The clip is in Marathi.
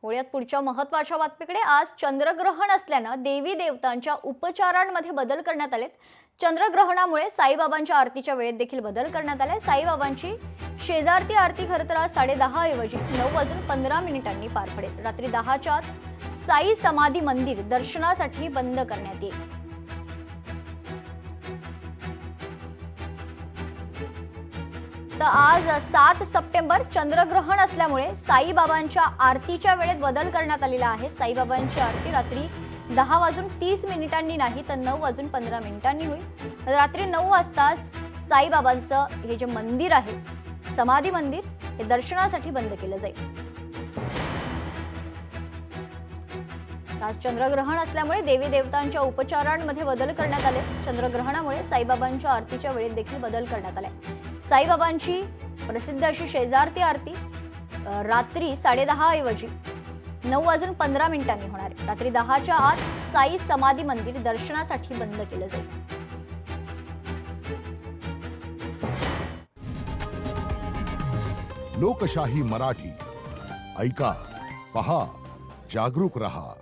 होळ्यात पुढच्या महत्त्वाच्या बातमीकडे आज चंद्रग्रहण असल्यानं देवी देवतांच्या उपचारांमध्ये बदल करण्यात आलेत। चंद्रग्रहणामुळे साईबाबांच्या आरतीच्या वेळेत देखील बदल करण्यात आलाय। साईबाबांची शेजारती आरती खरं तर आज 10:30 ऐवजी 9:15 पार पडेल। रात्री 10च्या आत साई समाधी मंदिर दर्शनासाठी बंद करण्यात येईल। तर आज 7 सप्टेंबर चंद्रग्रहण असल्यामुळे साईबाबांच्या आरतीच्या वेळेत बदल करण्यात आलेला आहे। साईबाबांची आरती रात्री 10:30 नाही तर 9:15 होईल। रात्री 9 वाजताच साईबाबांचं हे जे मंदिर आहे समाधी मंदिर हे दर्शनासाठी बंद केलं जाईल। आज चंद्रग्रहण असल्यामुळे देवी देवतांच्या उपचारांमध्ये बदल करण्यात आले। चंद्रग्रहणामुळे साईबाबांच्या आरतीच्या वेळेत देखील बदल करण्यात आलाय। साईबाबांची प्रसिद्ध अशी शेजारती आरती रात्री 10:30 ऐवजी 9:15 होणार आहे। रात्री 10च्या आत साई समाधी मंदिर दर्शनासाठी बंद केलं जाईल। लोकशाही मराठी ऐका, पहा, जागरूक रहा।